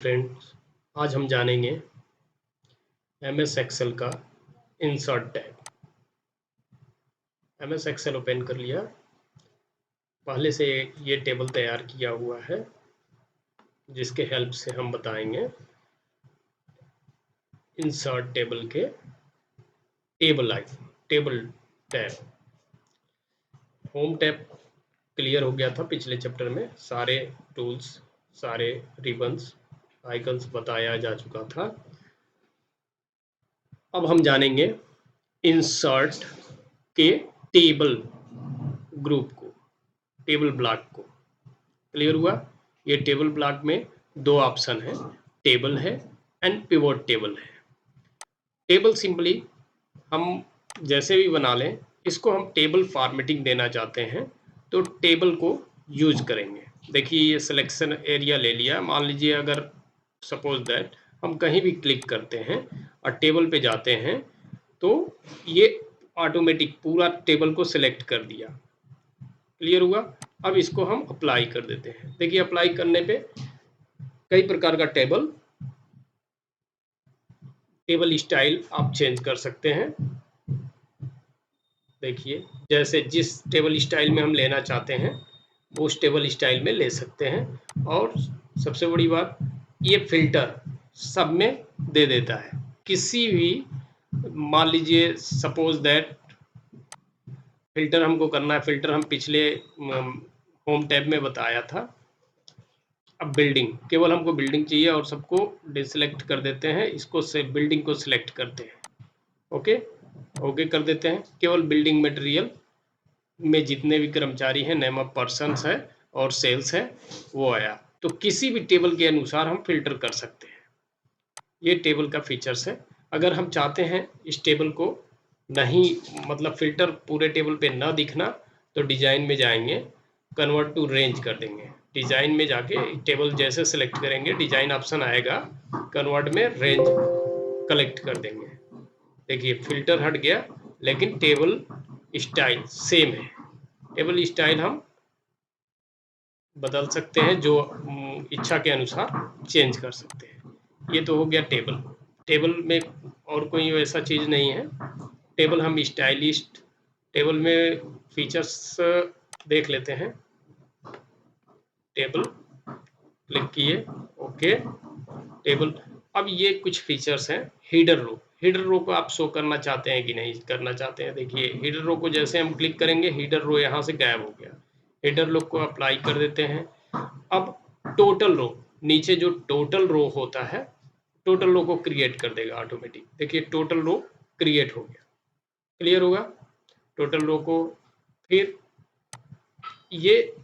Friends, आज हम जानेंगे एमएस एक्सेल का insert tab. MS Excel open कर लिया। पहले से ये टेबल तैयार किया हुआ है जिसके हेल्प से हम बताएंगे इंसर्ट टेबल के table tab. Home tab clear हो गया था पिछले चैप्टर में। सारे टूल्स, सारे रिबन्स, आइकन्स बताया जा चुका था। अब हम जानेंगे इंसर्ट के टेबल ग्रुप को, टेबल ब्लॉक को। क्लियर हुआ? ये टेबल ब्लॉक में दो ऑप्शन है, टेबल है एंड पिवोट टेबल है। टेबल सिंपली हम जैसे भी बना लें, इसको हम टेबल फॉर्मेटिंग देना चाहते हैं तो टेबल को यूज करेंगे। देखिए ये सिलेक्शन एरिया ले लिया। मान लीजिए अगर सपोज दैट हम कहीं भी क्लिक करते हैं और टेबल पे जाते हैं तो ये ऑटोमेटिक पूरा टेबल को सिलेक्ट कर दिया। क्लियर हुआ? अब इसको हम अप्लाई कर देते हैं। देखिए अप्लाई करने पे कई प्रकार का टेबल स्टाइल आप चेंज कर सकते हैं। देखिए जैसे जिस टेबल स्टाइल में हम लेना चाहते हैं उस टेबल स्टाइल में ले सकते हैं। और सबसे बड़ी बात, ये फिल्टर सब में दे देता है। किसी भी, मान लीजिए सपोज दैट फिल्टर हमको करना है, फिल्टर हम पिछले होम टैब में बताया था। अब बिल्डिंग, केवल हमको बिल्डिंग चाहिए और सबको डिसलेक्ट कर देते हैं। इसको से बिल्डिंग को सिलेक्ट करते हैं। ओके ओके कर देते हैं। केवल बिल्डिंग मटेरियल में जितने भी कर्मचारी हैं, नेम ऑफ पर्सन्स है और सेल्स है, वो आया। तो किसी भी टेबल के अनुसार हम फिल्टर कर सकते हैं। ये टेबल का फीचर्स है। अगर हम चाहते हैं इस टेबल को नहीं, मतलब फिल्टर पूरे टेबल पे ना दिखना, तो डिजाइन में जाएंगे, कन्वर्ट टू रेंज कर देंगे। डिजाइन में जाके टेबल जैसे सेलेक्ट करेंगे, डिजाइन ऑप्शन आएगा, कन्वर्ट में रेंज कलेक्ट कर देंगे। देखिए फिल्टर हट गया लेकिन टेबल स्टाइल सेम है। टेबल स्टाइल हम बदल सकते हैं, जो इच्छा के अनुसार चेंज कर सकते हैं। ये तो हो गया टेबल। टेबल में और कोई वैसा चीज़ नहीं है। टेबल हम स्टाइलिस्ट, टेबल में फीचर्स देख लेते हैं। टेबल क्लिक किए, ओके टेबल। अब ये कुछ फीचर्स हैं। हीडर रो, हीडर रो को आप शो करना चाहते हैं कि नहीं करना चाहते हैं। देखिए हीडर रो को जैसे हम क्लिक करेंगे, हीडर रो यहाँ से गायब हो गया। हीडर रो को अप्लाई कर देते हैं। अब टोटल रो, नीचे जो टोटल रो होता है, टोटल रो को क्रिएट कर देगा ऑटोमेटिक। देखिए टोटल रो क्रिएट हो गया। क्लियर होगा? टोटल रो को, फिर ये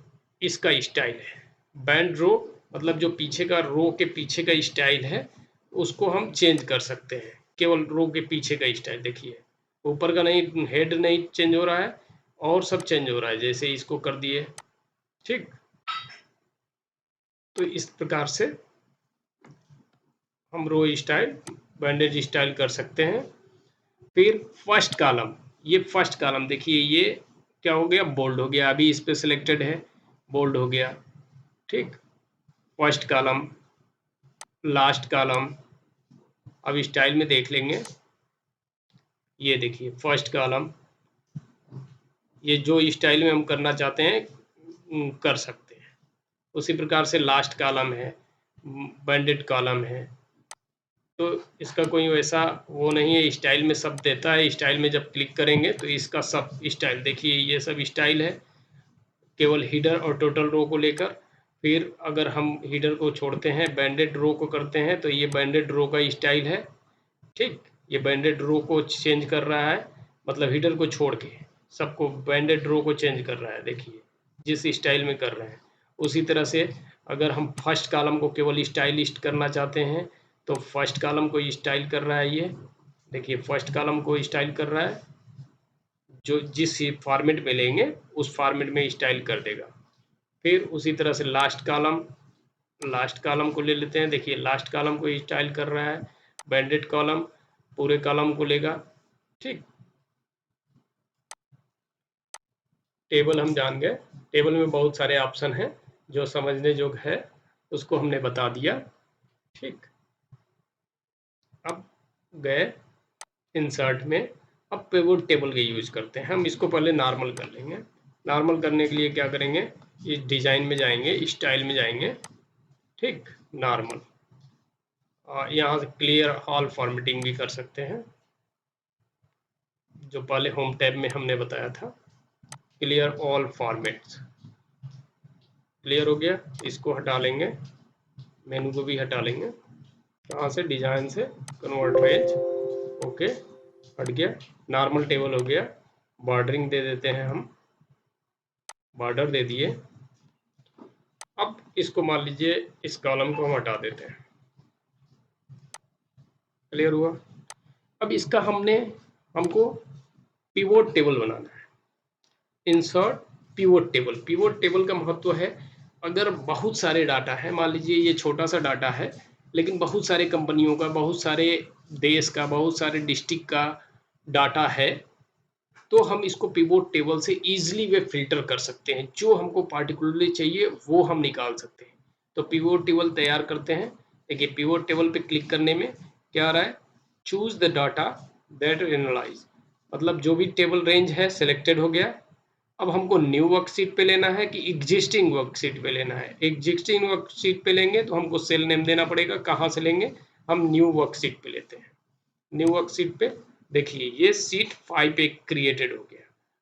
इसका स्टाइल है बैंड रो, मतलब जो पीछे का रो के पीछे का स्टाइल है उसको हम चेंज कर सकते हैं। केवल रो के पीछे का स्टाइल देखिए, ऊपर का नहीं, हेड नहीं चेंज हो रहा है और सब चेंज हो रहा है। जैसे इसको कर दिए, ठीक। तो इस प्रकार से हम रो स्टाइल, बैंडेज स्टाइल कर सकते हैं। फिर फर्स्ट कॉलम, ये फर्स्ट कॉलम देखिए ये क्या हो गया, बोल्ड हो गया। अभी इस पे सिलेक्टेड है, बोल्ड हो गया, ठीक। फर्स्ट कॉलम, लास्ट कॉलम, अब स्टाइल में देख लेंगे। ये देखिए फर्स्ट कॉलम, ये जो स्टाइल में हम करना चाहते हैं कर सकते हैं। उसी प्रकार से लास्ट कॉलम है, बैंडेड कॉलम है। तो इसका कोई वैसा वो नहीं है, स्टाइल में सब देता है। स्टाइल में जब क्लिक करेंगे तो इसका सब स्टाइल देखिए, ये सब स्टाइल है केवल हीडर और टोटल रो को लेकर। फिर अगर हम हीडर को छोड़ते हैं, बैंडेड रो को करते हैं, तो ये बैंडेड रो का स्टाइल है, ठीक। ये बैंडेड रो को चेंज कर रहा है, मतलब हीडर को छोड़ के सबको बैंडेड रो को चेंज कर रहा है। देखिए जिस स्टाइल में कर रहे हैं उसी तरह से अगर हम फर्स्ट कॉलम को केवल स्टाइलिस्ट करना चाहते हैं तो फर्स्ट कॉलम को स्टाइल कर रहा है। ये देखिए फर्स्ट कॉलम को स्टाइल कर रहा है, जो जिस फॉर्मेट में लेंगे उस फॉर्मेट में स्टाइल कर देगा। फिर उसी तरह से लास्ट कॉलम, लास्ट कॉलम को ले लेते हैं। देखिए लास्ट कॉलम को स्टाइल कर रहा है, बैंडेड कॉलम पूरे कॉलम को लेगा, ठीक। टेबल हम जान गए। टेबल में बहुत सारे ऑप्शन हैं, जो समझने योग्य है उसको हमने बता दिया। ठीक, अब गए इंसर्ट में। अब पिवोट टेबल के यूज करते हैं हम। इसको पहले नॉर्मल कर लेंगे। नॉर्मल करने के लिए क्या करेंगे, ये डिजाइन में जाएंगे, स्टाइल में जाएंगे, ठीक, नॉर्मल, और यहाँ से क्लियर ऑल फॉर्मेटिंग भी कर सकते हैं, जो पहले होम टैब में हमने बताया था, क्लियर ऑल फॉर्मेट्स। क्लियर हो गया, इसको हटा लेंगे, मेनू को भी हटा लेंगे, यहाँ से डिजाइन से कन्वर्ट रेंज, ओके, हट गया, नॉर्मल टेबल हो गया। बॉर्डरिंग दे देते हैं हम, बॉर्डर दे दिए। अब इसको मान लीजिए इस कॉलम को हम हटा देते हैं। क्लियर हुआ। अब इसका हमको पिवोट टेबल बनाना है। Insert pivot table. Pivot table का महत्व है, अगर बहुत सारे डाटा है, मान लीजिए ये छोटा सा डाटा है, लेकिन बहुत सारे कंपनियों का, बहुत सारे देश का, बहुत सारे डिस्ट्रिक्ट का डाटा है, तो हम इसको पिवोट टेबल से इजीली वे फिल्टर कर सकते हैं। जो हमको पार्टिकुलरली चाहिए वो हम निकाल सकते हैं। तो पिवोट टेबल तैयार करते हैं। देखिए पिवोट टेबल पे क्लिक करने में क्या आ रहा है, choose the data that analyse, मतलब जो भी टेबल रेंज है सिलेक्टेड हो गया। अब हमको न्यू वर्कशीट पे लेना है कि एग्जिस्टिंग वर्कशीट पे लेना है। एग्जिस्टिंग वर्कशीट पे लेंगे तो हमको सेल नेम देना पड़ेगा। कहाँ से लेंगे, हम न्यू वर्कशीट पे लेते हैं। न्यू वर्कशीट पे देखिए ये सीट 5 पे क्रिएटेड हो गया,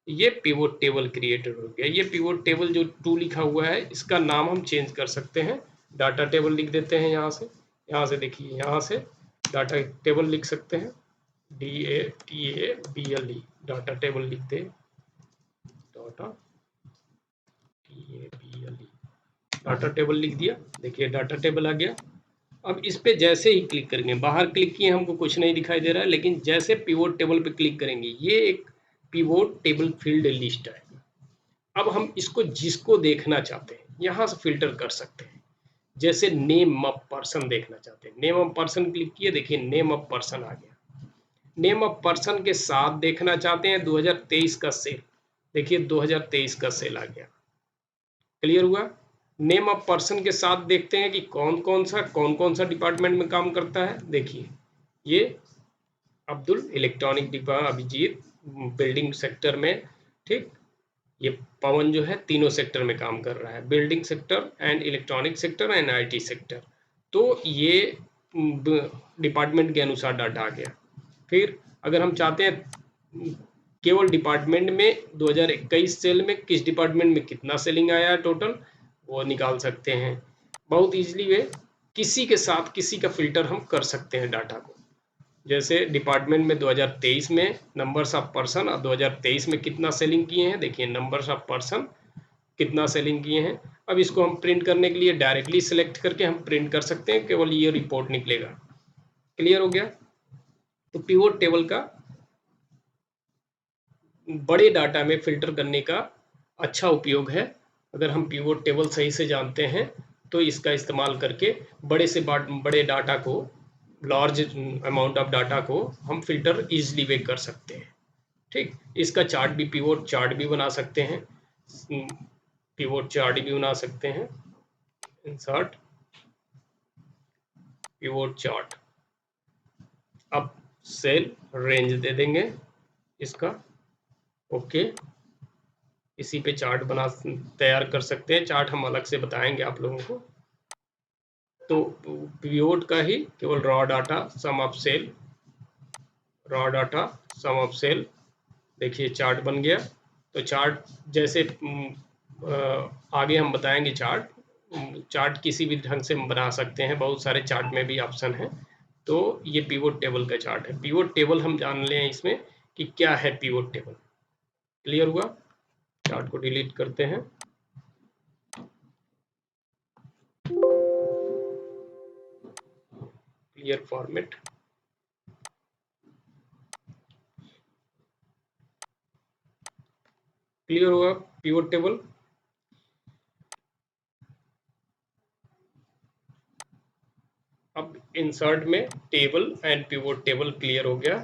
ये पिवोट टेबल क्रिएटेड हो गया। ये पिवोट टेबल जो 2 लिखा हुआ है, इसका नाम हम चेंज कर सकते हैं, डाटा टेबल लिख देते हैं। यहाँ से देखिए, यहाँ से डाटा टेबल लिख सकते हैं, DATABLE, डाटा टेबल लिख दे, डाटा TABLE, डाटा टेबल लिख दिया। देखिए डाटा टेबल आ गया। अब इस पे जैसे ही क्लिक करेंगे, बाहर क्लिक किए हमको कुछ नहीं दिखाई दे रहा है, लेकिन जैसे पिवोट टेबल पे क्लिक करेंगे ये एक पिवोट टेबल फील्ड लिस्ट आएगा। अब हम इसको जिसको देखना चाहते हैं यहाँ से फिल्टर कर सकते हैं। जैसे नेम ऑफ पर्सन देखना चाहते हैं, नेम ऑफ पर्सन क्लिक किए, देखिए नेम ऑफ पर्सन आ गया। नेम ऑफ पर्सन के साथ देखना चाहते हैं 2023 का सेल, देखिए 2023 का सेल आ गया। क्लियर हुआ। नेम ऑफ पर्सन के साथ देखते हैं कि कौन कौन सा डिपार्टमेंट में काम करता है। देखिए ये Abdul electronic Abhijit building sector में, ठीक, ये पवन जो है तीनों सेक्टर में काम कर रहा है, building sector and electronic sector and IT sector. तो ये डिपार्टमेंट के अनुसार डाटा आ गया। फिर अगर हम चाहते हैं केवल डिपार्टमेंट में 2021 सेल में किस डिपार्टमेंट में कितना सेलिंग आया है टोटल, वो निकाल सकते हैं बहुत इजीली। वे किसी के साथ किसी का फिल्टर हम कर सकते हैं डाटा को। जैसे डिपार्टमेंट में 2023 में नंबर्स ऑफ पर्सन, और 2023 में कितना सेलिंग किए हैं, देखिए नंबर्स ऑफ पर्सन कितना सेलिंग किए हैं। अब इसको हम प्रिंट करने के लिए डायरेक्टली सिलेक्ट करके हम प्रिंट कर सकते हैं, केवल ये रिपोर्ट निकलेगा। क्लियर हो गया। तो पिवोट टेबल का बड़े डाटा में फिल्टर करने का अच्छा उपयोग है। अगर हम पिवोट टेबल सही से जानते हैं तो इसका इस्तेमाल करके बड़े से बड़े डाटा को, लार्ज अमाउंट ऑफ डाटा को हम फिल्टर इजीली वे कर सकते हैं। ठीक, इसका चार्ट भी, पिवोट चार्ट भी बना सकते हैं, पिवोट चार्ट भी बना सकते हैं। इंसर्ट पिवोट चार्ट, अब सेल रेंज दे देंगे इसका, ओके। इसी पे चार्ट तैयार कर सकते हैं। चार्ट हम अलग से बताएंगे आप लोगों को। तो पिवोट का ही केवल raw data sum of cell, raw data sum of cell, देखिए चार्ट बन गया। तो चार्ट जैसे आगे हम बताएंगे, चार्ट किसी भी ढंग से हम बना सकते हैं, बहुत सारे चार्ट में भी ऑप्शन है। तो ये पिवोट टेबल का चार्ट है। पिवोट टेबल हम जान लें इसमें कि क्या है पिवोट टेबल। क्लियर हुआ। चार्ट को डिलीट करते हैं। क्लियर फॉर्मेट, क्लियर हुआ पिवोट टेबल। अब इंसर्ट में table and pivot table clear हो गया।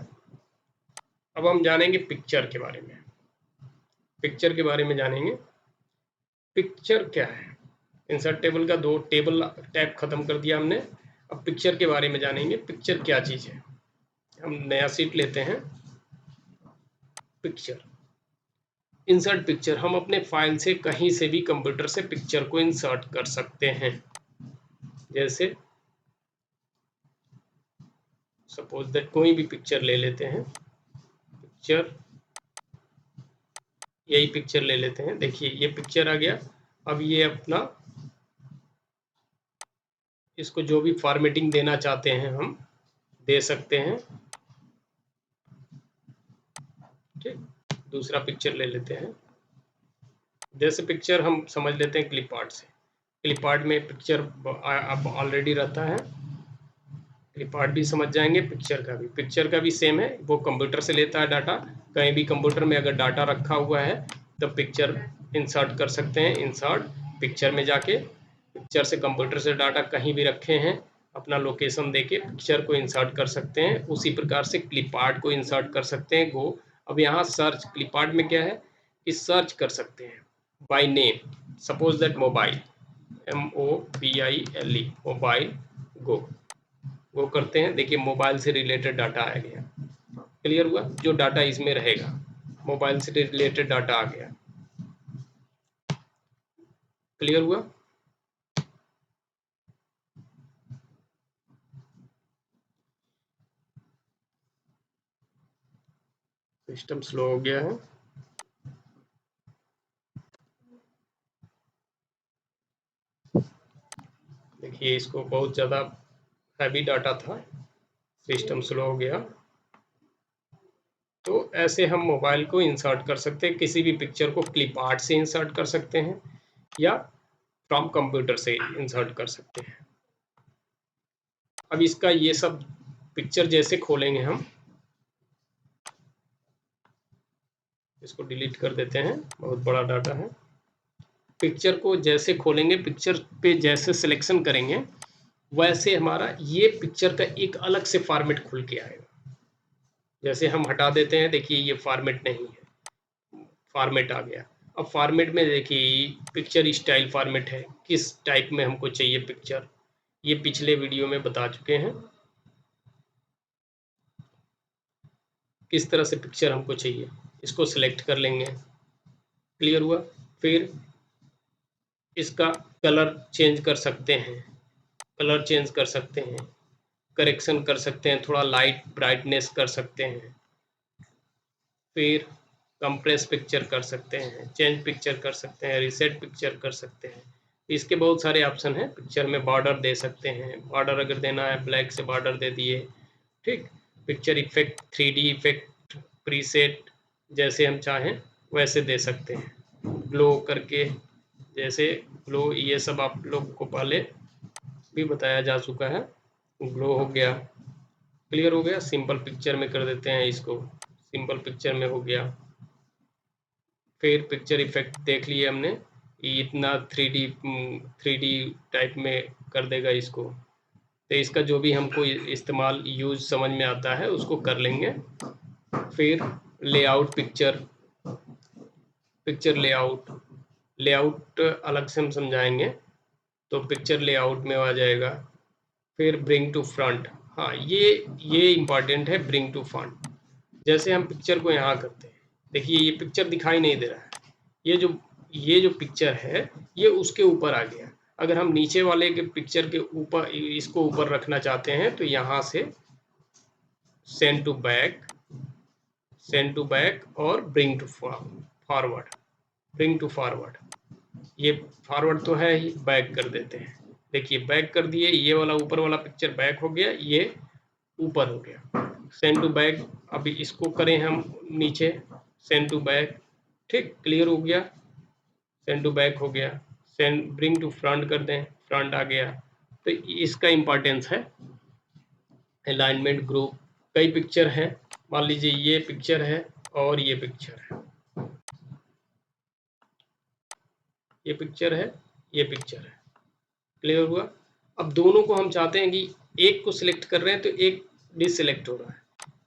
अब हम जानेंगे पिक्चर के बारे में। पिक्चर के बारे में जानेंगे, पिक्चर क्या है। इंसर्ट टेबल का 2 टेबल टैब खत्म कर दिया हमने। अब पिक्चर के बारे में जानेंगे। पिक्चर क्या चीज़ है। हम नया सीट लेते हैं। पिक्चर, इंसर्ट पिक्चर, हम अपने फाइल से कहीं से भी कंप्यूटर से पिक्चर को इंसर्ट कर सकते हैं। जैसे सपोज दैट कोई भी पिक्चर ले लेते हैं, पिक्चर, यही पिक्चर ले लेते हैं। देखिए ये पिक्चर आ गया। अब ये अपना, इसको जो भी फॉर्मेटिंग देना चाहते हैं हम दे सकते हैं। ठीक, दूसरा पिक्चर ले लेते हैं। जैसे पिक्चर हम समझ लेते हैं क्लिप आर्ट से। क्लिप आर्ट में पिक्चर अब ऑलरेडी रहता है, क्लिप आर्ट भी समझ जाएंगे। पिक्चर का भी सेम है, वो कंप्यूटर से लेता है डाटा। कहीं भी कंप्यूटर में अगर डाटा रखा हुआ है तो पिक्चर इंसर्ट कर सकते हैं। इंसर्ट पिक्चर में जाके पिक्चर से कंप्यूटर से डाटा कहीं भी रखे हैं, अपना लोकेशन देके पिक्चर को इंसर्ट कर सकते हैं। उसी प्रकार से क्लिप आर्ट को इंसर्ट कर सकते हैं। गो, अब यहाँ सर्च, क्लिप आर्ट में क्या है कि सर्च कर सकते हैं by name. Suppose that mobile, MOBILE, mobile, go करते हैं। देखिए मोबाइल से रिलेटेड डाटा आ गया। क्लियर हुआ, जो डाटा इसमें रहेगा मोबाइल से रिलेटेड डाटा आ गया। क्लियर हुआ। सिस्टम स्लो हो गया है। देखिए इसको बहुत ज़्यादा हैवी डाटा था, सिस्टम स्लो हो गया। तो ऐसे हम मोबाइल को इंसर्ट कर सकते हैं। किसी भी पिक्चर को क्लिप आर्ट से इंसर्ट कर सकते हैं या फ्रॉम कंप्यूटर से इंसर्ट कर सकते हैं। अब इसका ये सब पिक्चर जैसे खोलेंगे हम, इसको डिलीट कर देते हैं, बहुत बड़ा डाटा है। पिक्चर को जैसे खोलेंगे, पिक्चर पे जैसे सिलेक्शन करेंगे, वैसे हमारा ये पिक्चर का एक अलग से फॉर्मेट खुल के आएगा। जैसे हम हटा देते हैं, देखिए ये फॉर्मेट नहीं है, फॉर्मेट आ गया। अब फॉर्मेट में देखिए पिक्चर स्टाइल फॉर्मेट है, किस टाइप में हमको चाहिए पिक्चर, ये पिछले वीडियो में बता चुके हैं किस तरह से पिक्चर हमको चाहिए। इसको सिलेक्ट कर लेंगे। क्लियर हुआ। फिर इसका कलर चेंज कर सकते हैं, कलर चेंज कर सकते हैं, करेक्शन कर सकते हैं, थोड़ा लाइट ब्राइटनेस कर सकते हैं। फिर कंप्रेस पिक्चर कर सकते हैं, चेंज पिक्चर कर सकते हैं, रीसेट पिक्चर कर सकते हैं। इसके बहुत सारे ऑप्शन हैं। पिक्चर में बॉर्डर दे सकते हैं, बॉर्डर अगर देना है ब्लैक से बॉर्डर दे दिए। ठीक, picture effect, 3D effect, preset, जैसे हम चाहें वैसे दे सकते हैं। ग्लो करके, जैसे ग्लो, ये सब आप लोग को पहले भी बताया जा चुका है। ग्लो हो गया। क्लियर हो गया। सिंपल पिक्चर में कर देते हैं इसको, सिंपल पिक्चर में हो गया। फिर पिक्चर इफेक्ट देख लिए हमने, इतना 3D टाइप में कर देगा इसको। तो इसका जो भी हमको इस्तेमाल यूज समझ में आता है उसको कर लेंगे। फिर layout picture, picture layout, layout अलग से हम समझाएंगे, तो पिक्चर लेआउट में आ जाएगा। फिर ब्रिंग टू फ्रंट, हाँ ये इम्पॉर्टेंट है, ब्रिंग टू फ्रंट। जैसे हम पिक्चर को यहाँ करते हैं, देखिए ये पिक्चर दिखाई नहीं दे रहा है, ये जो पिक्चर है ये उसके ऊपर आ गया। अगर हम नीचे वाले के पिक्चर के ऊपर इसको ऊपर रखना चाहते हैं तो यहाँ से send to back, send to back और bring to forward, bring to forward. ये फॉरवर्ड तो है ही, बैक कर देते हैं। देखिए बैक कर दिए, ये वाला ऊपर वाला पिक्चर बैक हो गया, ये ऊपर हो गया। सेंड टू बैक, अभी इसको करें हम नीचे, सेंड टू बैक। ठीक, क्लियर हो गया, सेंड टू बैक हो गया। सेंड, ब्रिंग टू फ्रंट कर दें, फ्रंट आ गया। तो इसका इंपॉर्टेंस है अलाइनमेंट ग्रुप। कई पिक्चर हैं, मान लीजिए ये पिक्चर है और ये पिक्चर है, ये पिक्चर है, ये पिक्चर है। क्लियर हुआ। अब दोनों को हम चाहते हैं कि एक को सिलेक्ट कर रहे हैं तो एक डिससिलेक्ट हो रहा है,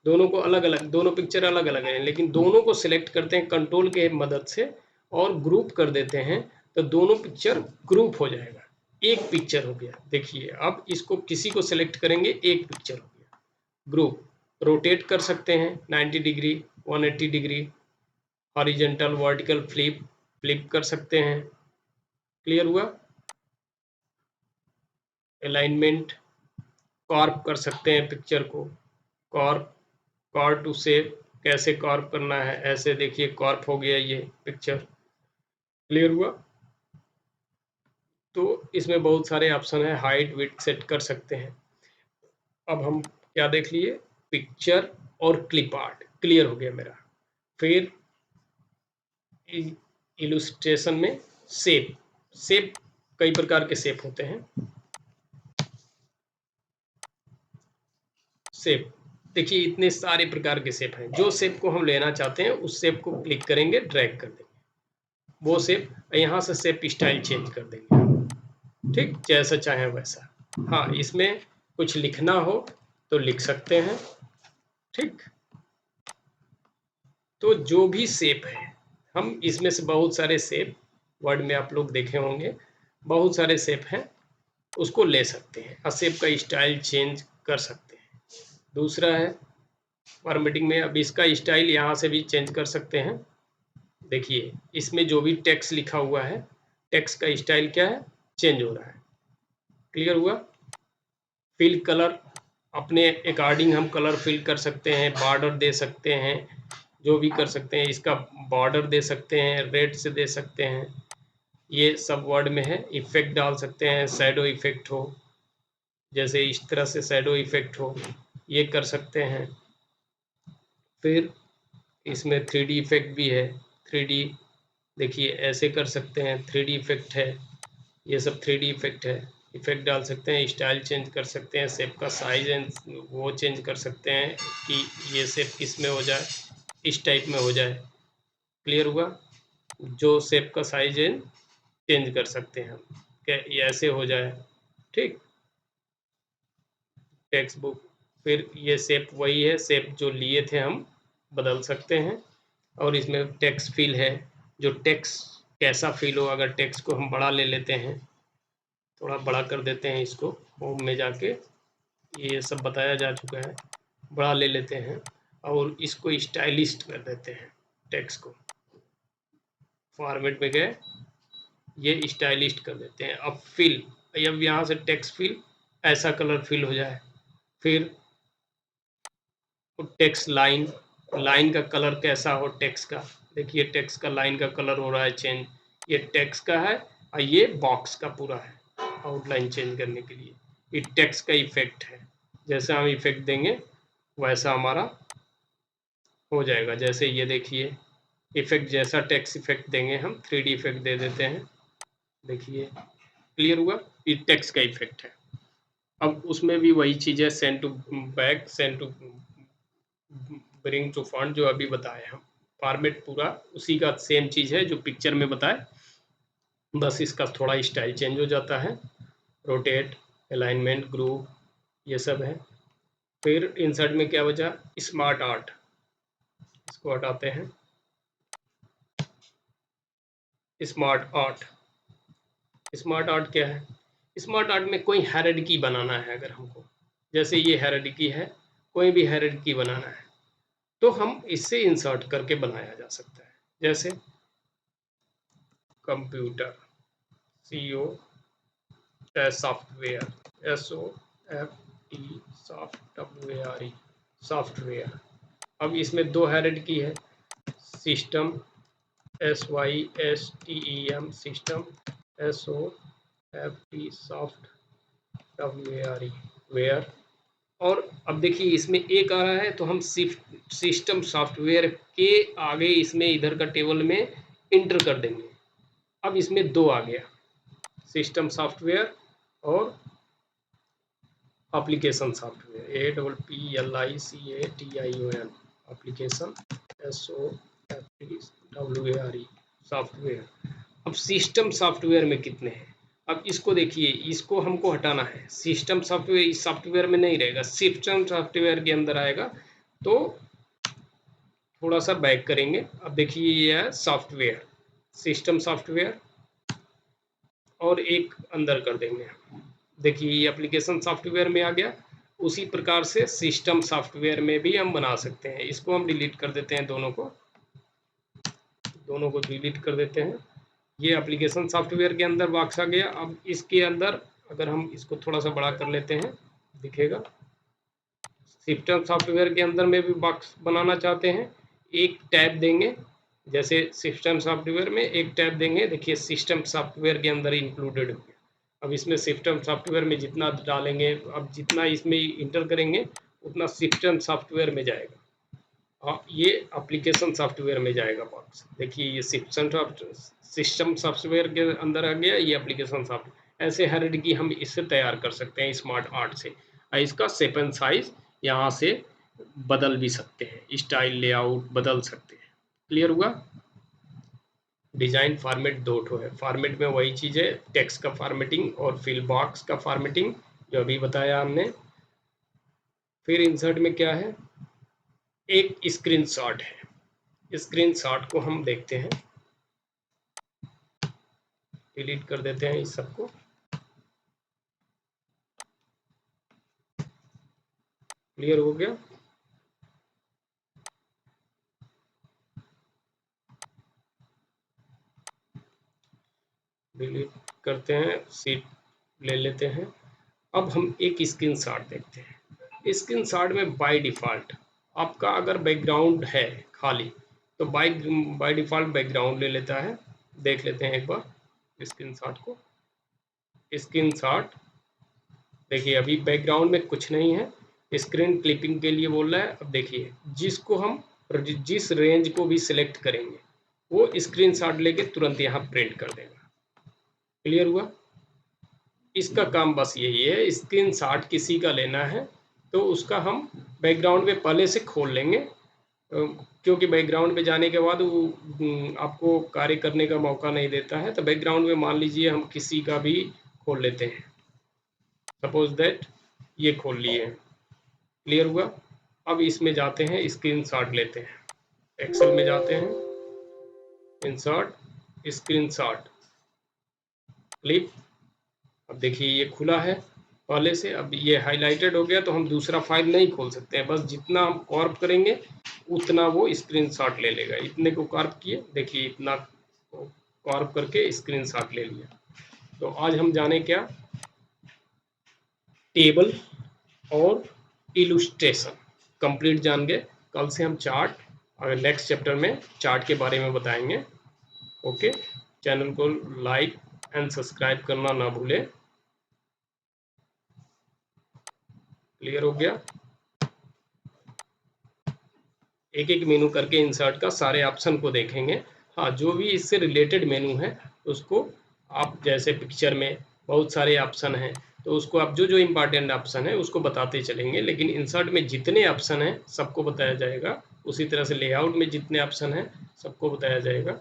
दोनों को अलग अलग, दोनों पिक्चर अलग अलग हैं, लेकिन दोनों को सिलेक्ट करते हैं कंट्रोल के मदद से और ग्रुप कर देते हैं, तो दोनों पिक्चर ग्रुप हो जाएगा। एक पिक्चर हो गया। देखिए अब इसको किसी को सेलेक्ट करेंगे, एक पिक्चर हो गया। ग्रुप रोटेट कर सकते हैं 90 degree, 180 degree, horizontal vertical flip कर सकते हैं। क्लियर हुआ? अलाइनमेंट कॉर्प कर सकते हैं पिक्चर को, कॉर्प, कॉर टू सेव, कैसे कॉर्प करना है, ऐसे देखिए कॉर्प हो गया ये पिक्चर। क्लियर हुआ? तो इसमें बहुत सारे ऑप्शन है, हाइट विड्थ सेट कर सकते हैं। अब हम क्या देख लिए, पिक्चर और क्लिप आर्ट क्लियर हो गया मेरा। फिर इलुस्ट्रेशन में शेप कई प्रकार के शेप होते हैं। शेप देखिए इतने सारे प्रकार के शेप हैं, जो शेप को हम लेना चाहते हैं उस शेप को क्लिक करेंगे, ड्रैग कर देंगे वो शेप, यहाँ से शेप स्टाइल चेंज कर देंगे, ठीक, जैसा चाहे वैसा। हाँ, इसमें कुछ लिखना हो तो लिख सकते हैं, ठीक। तो जो भी शेप है, हम इसमें से बहुत सारे शेप वर्ड में आप लोग देखे होंगे, बहुत सारे शेप हैं, उसको ले सकते हैं और शेप का स्टाइल चेंज कर सकते हैं। दूसरा है फॉर्मेटिंग में, अब इसका स्टाइल यहाँ से भी चेंज कर सकते हैं। देखिए इसमें जो भी टेक्स्ट लिखा हुआ है, टेक्स्ट का स्टाइल क्या है, चेंज हो रहा है। क्लियर हुआ? फिल कलर, अपने अकॉर्डिंग हम कलर फिल कर सकते हैं, बॉर्डर दे सकते हैं, जो भी कर सकते हैं। इसका बॉर्डर दे सकते हैं, रेड से दे सकते हैं, ये सब वर्ड में है। इफेक्ट डाल सकते हैं, शैडो इफेक्ट हो, जैसे इस तरह से शैडो इफेक्ट हो, ये कर सकते हैं। फिर इसमें 3D इफेक्ट भी है, 3D देखिए ऐसे कर सकते हैं, 3D इफेक्ट है, ये सब 3D इफेक्ट है। इफेक्ट डाल सकते हैं, स्टाइल चेंज कर सकते हैं, शेप का साइज एंड वो चेंज कर सकते हैं कि ये शेप किस में हो जाए, इस टाइप में हो जाए। क्लियर हुआ? जो शेप का साइज एंड चेंज कर सकते हैं हम, क्या ये ऐसे हो जाए, ठीक। टेक्स्ट बुक, फिर ये शेप वही है, शेप जो लिए थे हम बदल सकते हैं। और इसमें टेक्स्ट फिल है, जो टेक्स्ट कैसा फील हो, अगर टेक्स्ट को हम बड़ा ले लेते हैं, थोड़ा बड़ा कर देते हैं इसको, होम में जाके ये सब बताया जा चुका है, बड़ा ले लेते हैं और इसको स्टाइलिस्ट कर देते हैं, टेक्स्ट को फॉर्मेट में गए, ये स्टाइलिस्ट कर देते हैं। अब फिल, अब यहाँ से टेक्स्ट फिल, ऐसा कलर फिल हो जाए। फिर टेक्स्ट लाइन, लाइन का कलर कैसा हो टेक्स्ट का, देखिए टेक्स्ट का लाइन का कलर हो रहा है चेंज, ये टेक्स्ट का है और ये बॉक्स का पूरा है, आउटलाइन चेंज करने के लिए ये टेक्स्ट का इफेक्ट है। जैसा हम इफेक्ट देंगे वैसा हमारा हो जाएगा। जैसे ये देखिए इफेक्ट, जैसा टेक्स्ट इफेक्ट देंगे हम 3D इफेक्ट दे देते हैं, देखिए क्लियर हुआ, ये टेक्स्ट का इफेक्ट है। अब उसमें भी वही चीज़ है, send to back, send to bring to front, जो अभी बताए हम, फॉर्मेट पूरा उसी का सेम चीज़ है जो पिक्चर में बताए, बस इसका थोड़ा स्टाइल चेंज हो जाता है। रोटेट, अलाइनमेंट, ग्रुप, ये सब है। फिर इंसर्ट में क्या बचा, स्मार्ट आर्ट, इसको हटाते हैं। स्मार्ट आर्ट, स्मार्ट आर्ट क्या है, स्मार्ट आर्ट में कोई हायरार्की बनाना है अगर हमको, जैसे ये हायरार्की है, कोई भी हायरार्की बनाना है तो हम इससे इंसर्ट करके बनाया जा सकता है। जैसे computer, CO software, SOFT software, software. अब इसमें दो हायरार्की है, system SYSTEM system, SOFT software ware. और अब देखिए इसमें एक आ रहा है तो हम सिस्टम सॉफ्टवेयर के आगे इसमें इधर का टेबल में इंटर कर देंगे। अब इसमें दो आ गया, सिस्टम सॉफ्टवेयर और application software, APPLICATION application, SOFTWARE software. अब सिस्टम सॉफ्टवेयर में कितने हैं, अब इसको देखिए, इसको हमको हटाना है, सिस्टम सॉफ्टवेयर इस सॉफ्टवेयर में नहीं रहेगा, सिस्टम सॉफ्टवेयर के अंदर आएगा। तो थोड़ा सा बैक करेंगे, अब देखिए ये है सॉफ्टवेयर, सिस्टम सॉफ्टवेयर और एक अंदर कर देंगे। देखिए ये एप्लीकेशन सॉफ्टवेयर में आ गया। उसी प्रकार से सिस्टम सॉफ्टवेयर में भी हम बना सकते हैं। इसको हम डिलीट कर देते हैं, दोनों को डिलीट कर देते हैं। ये एप्लीकेशन सॉफ्टवेयर के अंदर बॉक्स आ गया। अब इसके अंदर अगर हम इसको थोड़ा सा बड़ा कर लेते हैं, दिखेगा। सिस्टम सॉफ्टवेयर के अंदर में भी बॉक्स बनाना चाहते हैं, एक टैब देंगे। जैसे सिस्टम सॉफ्टवेयर में एक टैब देंगे, देखिए सिस्टम सॉफ्टवेयर के अंदर इंक्लूडेड हो गया। अब इसमें सिस्टम सॉफ्टवेयर में जितना डालेंगे, अब जितना इसमें इंटर करेंगे उतना सिस्टम सॉफ्टवेयर में जाएगा। हाँ, ये एप्लीकेशन सॉफ्टवेयर में जाएगा बॉक्स। देखिए ये सिस्टम सॉफ्टवेयर के अंदर आ गया, ये एप्लीकेशन सॉफ्टवेयर। ऐसे हर डिग्री हम इससे तैयार कर सकते हैं स्मार्ट आर्ट से। इसका शेप एंड साइज यहाँ से बदल भी सकते हैं, स्टाइल लेआउट बदल सकते हैं। क्लियर हुआ। डिजाइन फॉर्मेट दो ठो है। फॉर्मेट में वही चीज़ है, टेक्स्ट का फॉर्मेटिंग और फिल बॉक्स का फॉर्मेटिंग जो अभी बताया हमने। फिर इंसर्ट में क्या है, एक स्क्रीनशॉट है। स्क्रीनशॉट को हम देखते हैं, डिलीट कर देते हैं इस सबको। क्लियर हो गया। डिलीट करते हैं, सीट ले लेते हैं। अब हम एक स्क्रीनशॉट देखते हैं। स्क्रीनशॉट में बाय डिफ़ॉल्ट आपका अगर बैकग्राउंड है खाली, तो बाय डिफ़ॉल्ट बैकग्राउंड ले लेता है। देख लेते हैं एक बार स्क्रीनशॉट को। स्क्रीनशॉट देखिए अभी बैकग्राउंड में कुछ नहीं है, स्क्रीन क्लिपिंग के लिए बोल रहा है। अब देखिए जिसको हम जिस रेंज को भी सिलेक्ट करेंगे वो स्क्रीनशॉट लेके तुरंत यहाँ प्रिंट कर देगा। क्लियर हुआ। इसका काम बस यही है, स्क्रीनशॉट किसी का लेना है तो उसका हम बैकग्राउंड में पहले से खोल लेंगे, क्योंकि बैकग्राउंड में जाने के बाद वो आपको कार्य करने का मौका नहीं देता है। तो बैकग्राउंड में मान लीजिए हम किसी का भी खोल लेते हैं, सपोज दैट ये खोल लिए हैं। क्लियर हुआ। अब इसमें जाते हैं, स्क्रीनशॉट लेते हैं, एक्सेल में जाते हैं, इंसर्ट स्क्रीनशॉट क्लिप। अब देखिए ये खुला है पहले से। अब ये हाईलाइटेड हो गया तो हम दूसरा फाइल नहीं खोल सकते हैं, बस जितना हम कॉर्प करेंगे उतना वो स्क्रीनशॉट ले लेगा। इतने को कॉर्प किए, देखिए इतना कॉर्प करके स्क्रीनशॉट ले लिया। तो आज हम जाने क्या, टेबल और इलुस्ट्रेशन कंप्लीट जान गए। कल से हम चार्ट, अगर नेक्स्ट चैप्टर में चार्ट के बारे में बताएंगे। ओके, चैनल को लाइक एंड सब्सक्राइब करना ना भूलें। क्लियर हो गया। एक एक मेनू करके इंसर्ट का सारे ऑप्शन को देखेंगे। हाँ, जो भी इससे रिलेटेड मेनू है उसको आप, जैसे पिक्चर में बहुत सारे ऑप्शन हैं तो उसको आप जो जो इम्पोर्टेंट ऑप्शन है उसको बताते चलेंगे। लेकिन इंसर्ट में जितने ऑप्शन हैं सबको बताया जाएगा, उसी तरह से लेआउट में जितने ऑप्शन हैं सबको बताया जाएगा।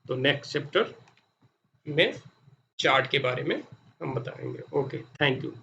तो नेक्स्ट चैप्टर में चार्ट के बारे में हम बताएंगे। Okay, thank you.